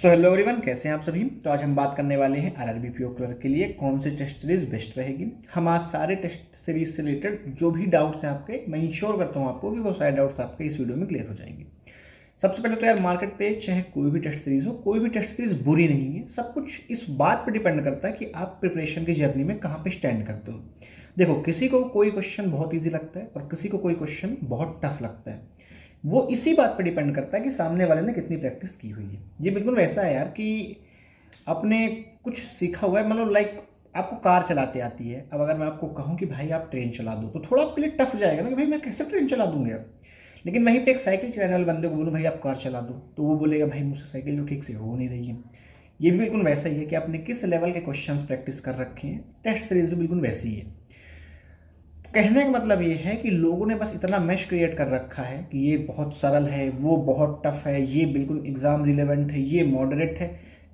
Hello everyone, कैसे हैं आप सभी। तो आज हम बात करने वाले हैं आरआरबी पीओ क्लर्क के लिए कौन सी टेस्ट सीरीज बेस्ट रहेगी। हम आज सारे टेस्ट सीरीज से रिलेटेड जो भी डाउट्स हैं आपके, मैं इंश्योर करता हूं आपको कि वो सारे डाउट्स आपके इस वीडियो में क्लियर हो जाएंगे। सबसे पहले तो यार, मार्केट पे चाहे कोई भी टेस्ट सीरीज हो, कोई भी टेस्ट सीरीज बुरी नहीं है। सब कुछ इस बात पर डिपेंड करता है कि आप प्रिपरेशन की जर्नी में कहाँ पे स्टैंड करते हो। देखो, किसी को कोई क्वेश्चन बहुत ईजी लगता है और किसी को कोई क्वेश्चन बहुत टफ लगता है। वो इसी बात पर डिपेंड करता है कि सामने वाले ने कितनी प्रैक्टिस की हुई है। ये बिल्कुल वैसा है यार कि आपने कुछ सीखा हुआ है, मतलब लाइक आपको कार चलाते आती है। अब अगर मैं आपको कहूँ कि भाई आप ट्रेन चला दो, तो थोड़ा आपके लिए टफ जाएगा ना कि भाई मैं कैसे ट्रेन चला दूंगा यार। लेकिन वहीं पे एक साइकिल चलाने वाले बंदे को बोलूँ भाई आप कार चला दो, तो वो बोलेगा भाई मुझसे साइकिल तो ठीक से हो नहीं रही है। ये भी बिल्कुल वैसा ही है कि आपने किस लेवल के क्वेश्चन प्रैक्टिस कर रखे हैं। टेस्ट सीरीज भी बिल्कुल वैसी ही है। कहने का मतलब ये है कि लोगों ने बस इतना मैश क्रिएट कर रखा है कि ये बहुत सरल है, वो बहुत टफ है, ये बिल्कुल एग्जाम रिलेवेंट है, ये मॉडरेट है।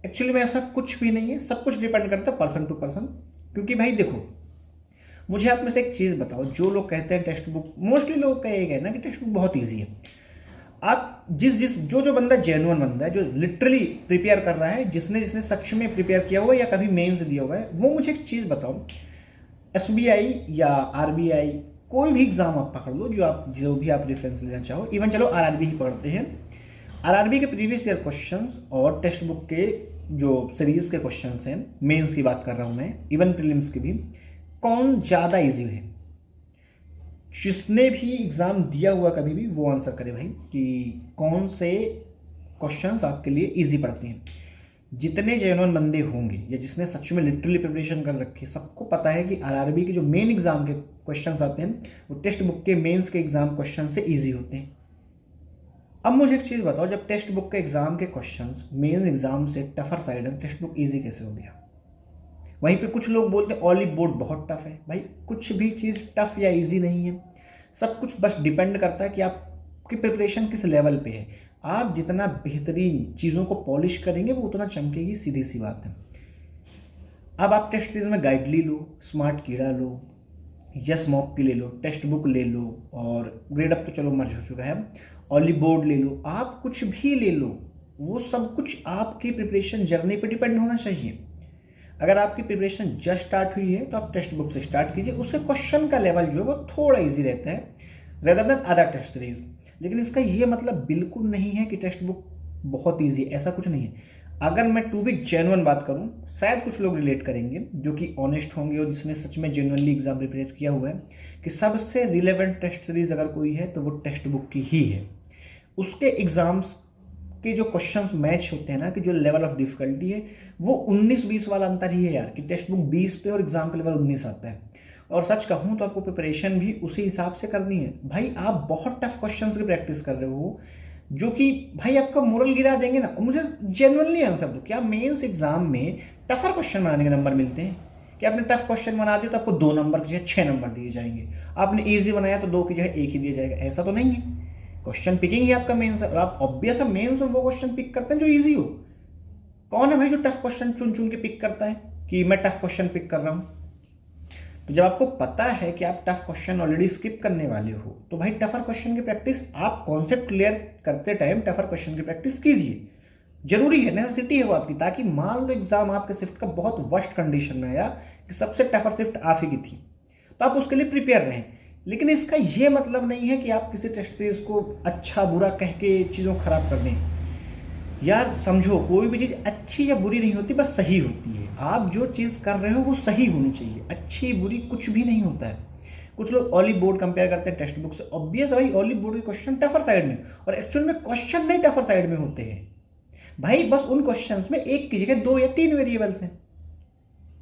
एक्चुअली में ऐसा कुछ भी नहीं है। सब कुछ डिपेंड करता है पर्सन टू पर्सन। क्योंकि भाई देखो, मुझे आप में से एक चीज़ बताओ, जो लोग कहते हैं टेक्स्ट बुक, मोस्टली लोग कहेंगे ना कि टेक्स्ट बुक बहुत ईजी है। आप जो बंदा जेन्युइन बंदा है, जो लिटरली प्रिपेयर कर रहा है, जिसने जिसने सच में प्रिपेयर किया हुआ है या कभी मेंस दिया हुआ है, वो मुझे एक चीज़ बताओ। एसबीआई या आरबीआई, कोई भी एग्जाम आप पकड़ लो, जो भी आप रेफरेंस लेना चाहो, इवन चलो आरआरबी ही पढ़ते हैं। आरआरबी के प्रीवियस ईयर क्वेश्चंस और टेक्स्ट बुक के जो सीरीज के क्वेश्चंस हैं, मेंस की बात कर रहा हूं मैं, इवन प्रीलिम्स की भी, कौन ज़्यादा इजी है। जिसने भी एग्जाम दिया हुआ कभी भी, वो आंसर करे भाई कि कौन से क्वेश्चंस आपके लिए इजी पड़ते हैं। जितने जेन्युइन बंदे होंगे या जिसने सच में लिटरली प्रिपरेशन कर रखी, सबको पता है कि आरआरबी के जो मेन एग्जाम के क्वेश्चंस आते हैं वो टेक्स्ट बुक के मेंस के एग्जाम क्वेश्चन से इजी होते हैं। अब मुझे एक चीज़ बताओ, जब टेक्स्ट बुक के एग्जाम के क्वेश्चंस मेन एग्जाम से टफर साइड है, टेक्स्ट बुक ईजी कैसे हो गया। वहीं पे कुछ लोग बोलते हैं ऑलिव बोर्ड बहुत टफ है। भाई कुछ भी चीज़ टफ या ईजी नहीं है। सब कुछ बस डिपेंड करता है कि आपकी प्रिपरेशन किस लेवल पे है। आप जितना बेहतरीन चीज़ों को पॉलिश करेंगे वो उतना चमकेगी, सीधी सी बात है। अब आप टेस्ट सीरीज में गाइडली लो, स्मार्ट कीड़ा लो, यस मॉक की ले लो, टेक्स्ट बुक ले लो, और ग्रेड अप तो चलो मर्ज हो चुका है, ऑलिव बोर्ड ले लो, आप कुछ भी ले लो। वो सब कुछ आपकी प्रिपरेशन जर्नी पे डिपेंड होना चाहिए। अगर आपकी प्रिपरेशन जस्ट स्टार्ट हुई है तो आप टेक्स्ट बुक से स्टार्ट कीजिए। उसके क्वेश्चन का लेवल जो है वो थोड़ा ईजी रहता है rather than other test series. लेकिन इसका ये मतलब बिल्कुल नहीं है कि टेक्स्ट बुक बहुत ईजी है, ऐसा कुछ नहीं है। अगर मैं टू बी जेन्युइन बात करूं, शायद कुछ लोग रिलेट करेंगे जो कि ऑनेस्ट होंगे और जिसने सच में जेन्युइनली एग्जाम प्रिपेयर किया हुआ है, कि सबसे रिलेवेंट टेस्ट सीरीज अगर कोई है तो वो टेक्स्ट बुक की ही है। उसके एग्जाम्स के जो क्वेश्चंस मैच होते हैं ना, कि जो लेवल ऑफ डिफिकल्टी है वो 19-20 वाला अंतर ही है यार, कि टेक्स्ट बुक 20 पे और एग्जाम का लेवल 19 आता है। और सच कहूँ तो आपको प्रिपरेशन भी उसी हिसाब से करनी है। भाई आप बहुत टफ क्वेश्चंस की प्रैक्टिस कर रहे हो जो कि भाई आपका मोरल गिरा देंगे ना। और मुझे जेन्युइनली आंसर दो, क्या मेंस एग्जाम में टफर क्वेश्चन बनाने के नंबर मिलते हैं? कि आपने टफ क्वेश्चन बना दिया तो आपको 2 नंबर की जगह 6 नंबर दिए जाएंगे, आपने ईजी बनाया तो 2 की जगह 1 ही दिया जाएगा? ऐसा तो नहीं है। क्वेश्चन पिकिंग ही आपका मेंस है, और आप ऑब्वियस है मेंस में वो क्वेश्चन पिक करते हैं जो ईजी हो। कौन है भाई जो टफ क्वेश्चन चुन चुन के पिक करता है कि मैं टफ क्वेश्चन पिक कर रहा हूं? तो जब आपको पता है कि आप टफ क्वेश्चन ऑलरेडी स्किप करने वाले हो, तो भाई टफर क्वेश्चन की प्रैक्टिस, आप कॉन्सेप्ट क्लियर करते टाइम टफर क्वेश्चन की प्रैक्टिस कीजिए। जरूरी है, नेसेसिटी है वो आपकी, ताकि मान लो एग्जाम आपके शिफ्ट का बहुत वर्स्ट कंडीशन में आया कि सबसे टफर शिफ्ट आप ही की थी, तो आप उसके लिए प्रिपेयर रहें। लेकिन इसका यह मतलब नहीं है कि आप किसी टेस्ट सीरीज को अच्छा बुरा कह के चीज़ों खराब कर दें। यार समझो, कोई भी चीज़ अच्छी या बुरी नहीं होती, बस सही होती है। आप जो चीज़ कर रहे हो वो सही होनी चाहिए। अच्छी बुरी कुछ भी नहीं होता है। कुछ लोग ऑलिव बोर्ड कंपेयर करते हैं टेक्स्ट बुक से। ऑब्वियस भाई ऑलिव बोर्ड के क्वेश्चन टफर साइड में, और एक्चुअल में क्वेश्चन नहीं टफर साइड में होते हैं भाई। बस उन क्वेश्चन में एक की जगह 2 या 3 वेरिएबल्स हैं,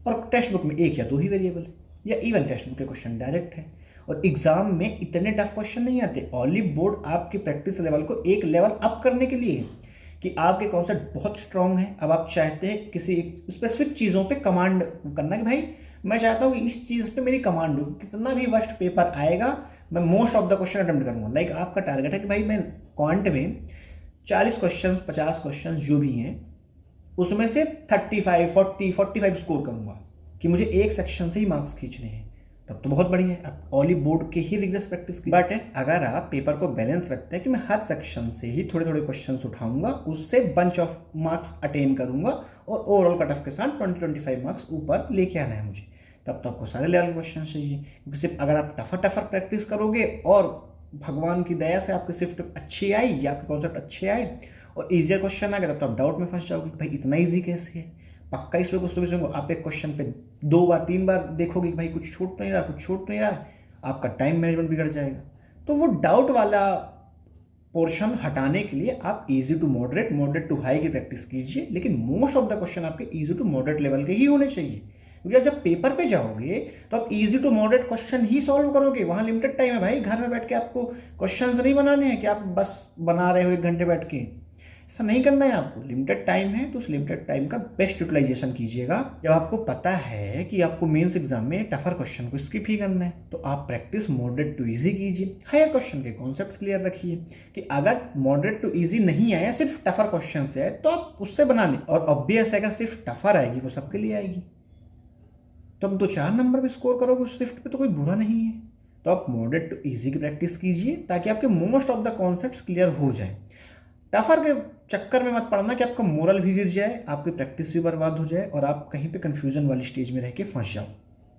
और टेक्स्ट बुक में 1 या 2 ही वेरिएबल है, या इवन टेक्स्ट बुक के क्वेश्चन डायरेक्ट है। और एग्जाम में इतने टफ क्वेश्चन नहीं आते। ऑलिव बोर्ड आपकी प्रैक्टिस लेवल को एक लेवल अप करने के लिए है, कि आपके कॉन्सेप्ट बहुत स्ट्रांग है। अब आप चाहते हैं किसी स्पेसिफिक चीज़ों पे कमांड करना, कि भाई मैं चाहता हूँ कि इस चीज़ पे मेरी कमांड हो, कितना भी वर्स्ट पेपर आएगा मैं most of the question attempt करूँगा। लाइक आपका टारगेट है कि भाई मैं क्वांट में 40 क्वेश्चन 50 क्वेश्चन जो भी हैं उसमें से 35 40 45 स्कोर करूँगा, कि मुझे एक सेक्शन से ही मार्क्स खींचने हैं। तब तो बहुत बढ़िया है, आप ओनली बोर्ड के ही रिग्रेस प्रैक्टिस की। बट अगर आप पेपर को बैलेंस रखते हैं कि मैं हर सेक्शन से ही थोड़े थोड़े क्वेश्चंस उठाऊंगा, उससे बंच ऑफ मार्क्स अटेन करूंगा और ओवरऑल कट ऑफ के साथ 20-25 मार्क्स ऊपर लेके आना है मुझे, तब तो आपको सारे लेवल के क्वेश्चन चाहिए। क्योंकि सिर्फ अगर आप टफर प्रैक्टिस करोगे और भगवान की दया से आपकी शिफ्ट अच्छी आई या आपके कॉन्सेप्ट अच्छे आए और ईजियर क्वेश्चन आ गया, तब तो आप डाउट में फंस जाओगे भाई इतना ईजी कैसे है। पक्का इसमें कुछ तो भी आप एक क्वेश्चन पे 2 बार 3 बार देखोगे कि भाई कुछ छूट नहीं रहा, कुछ छूट नहीं रहा, आपका टाइम मैनेजमेंट बिगड़ जाएगा। तो वो डाउट वाला पोर्शन हटाने के लिए आप easy to moderate, moderate to high की प्रैक्टिस कीजिए, लेकिन मोस्ट ऑफ द क्वेश्चन आपके इजी टू मॉडरेट लेवल के ही होने चाहिए। क्योंकि आप जब पेपर पे जाओगे तो आप इजी टू मॉडरेट क्वेश्चन ही सॉल्व करोगे, वहां लिमिटेड टाइम है भाई। घर में बैठ के आपको क्वेश्चंस नहीं बनाने हैं कि आप बस बना रहे हो 1 घंटे बैठ के, ऐसा नहीं करना है आपको। लिमिटेड टाइम है तो उस लिमिटेड टाइम का बेस्ट यूटिलाइजेशन कीजिएगा। जब आपको पता है कि आपको मेंस एग्जाम में टफर क्वेश्चन को स्किप ही करना है, तो आप प्रैक्टिस मॉडरेट टू इजी कीजिए, हायर क्वेश्चन के कॉन्सेप्ट क्लियर रखिए कि अगर मॉडरेट टू इजी नहीं आया, सिर्फ टफर क्वेश्चन से है, तो आप उससे बना लें। और ऑब्वियस है अगर सिर्फ टफर आएगी वो सबके लिए आएगी, तो अब 2-4 नंबर पे स्कोर करोगे उस शिफ्ट पे तो कोई बुरा नहीं है। तो आप मॉडरेट टू इजी की प्रैक्टिस कीजिए ताकि आपके most of the concepts clear हो जाए। टफर के चक्कर में मत पड़ना कि आपका मोरल भी गिर जाए, आपकी प्रैक्टिस भी बर्बाद हो जाए और आप कहीं पे कंफ्यूजन वाली स्टेज में रह के फंस जाओ।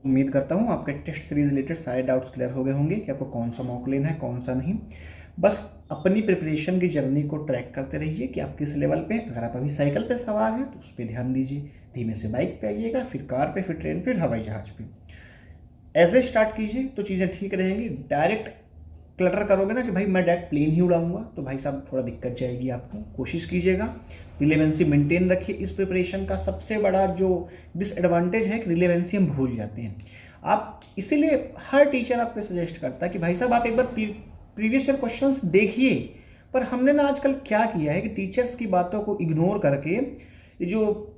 उम्मीद करता हूँ आपके टेस्ट सीरीज रिलेटेड सारे डाउट्स क्लियर हो गए होंगे कि आपको कौन सा मॉक लेना है कौन सा नहीं। बस अपनी प्रिपरेशन की जर्नी को ट्रैक करते रहिए कि आप किस लेवल पे। अगर आप अभी साइकिल पे सवार हैं तो उस पर ध्यान दीजिए, धीमे से बाइक पे आइएगा, फिर कार पे, फिर ट्रेन, फिर हवाई जहाज पे। ऐसे स्टार्ट कीजिए तो चीज़ें ठीक रहेंगी। डायरेक्ट क्लटर करोगे ना कि भाई मैं डायरेक्ट प्लेन ही उड़ाऊंगा, तो भाई साहब थोड़ा दिक्कत जाएगी आपको। कोशिश कीजिएगा रिलेवेंसी मेंटेन रखिए। इस प्रिपरेशन का सबसे बड़ा जो डिसएडवांटेज है कि रिलेवेंसी हम भूल जाते हैं। आप इसीलिए हर टीचर आपको सजेस्ट करता है कि भाई साहब आप एक बार प्रीवियस ईयर क्वेश्चंस देखिए। पर हमने ना आजकल क्या किया है कि टीचर्स की बातों को इग्नोर करके, ये जो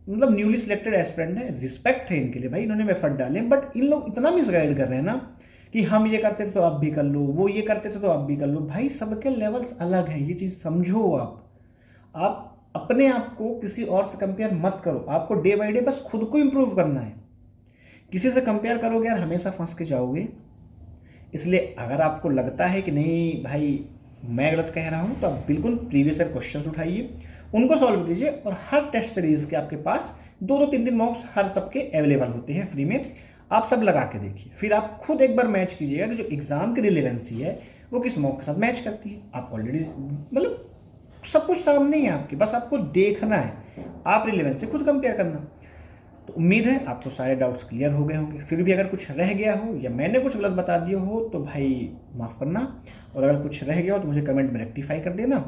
मतलब न्यूली सिलेक्टेड एस्पिरेंट है, रिस्पेक्ट है इनके लिए भाई, इन्होंने एफर्ट डाले, बट इन लोग इतना मिसगाइड कर रहे हैं ना कि हम ये करते थे तो आप भी कर लो, वो ये करते थे तो आप भी कर लो। भाई सबके लेवल्स अलग हैं, ये चीज़ समझो। आप अपने आप को किसी और से कंपेयर मत करो, आपको डे बाई डे बस खुद को इंप्रूव करना है। किसी से कंपेयर करोगे यार हमेशा फंस के जाओगे। इसलिए अगर आपको लगता है कि नहीं भाई मैं गलत कह रहा हूं, तो आप बिल्कुल प्रीवियस ईयर क्वेश्चंस उठाइए, उनको सॉल्व कीजिए और हर टेस्ट सीरीज के आपके पास 2-3 मॉक्स हर सबके अवेलेबल होते हैं फ्री में, आप सब लगा के देखिए। फिर आप खुद एक बार मैच कीजिएगा कि जो एग्जाम की रिलेवेंसी है वो किस मॉक के साथ मैच करती है। आप ऑलरेडी मतलब सब कुछ सामने ही है आपके, बस आपको देखना है, आप रिलेवेंसी खुद कंपेयर करना। तो उम्मीद है आपको सारे डाउट्स क्लियर हो गए होंगे। फिर भी अगर कुछ रह गया हो या मैंने कुछ गलत बता दिया हो तो भाई माफ़ करना, और अगर कुछ रह गया हो तो मुझे कमेंट में रेक्टिफाई कर देना।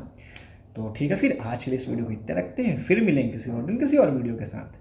तो ठीक है, फिर आज के लिए इस वीडियो को इतना रखते हैं, फिर मिलेंगे किसी और दिन किसी और वीडियो के साथ।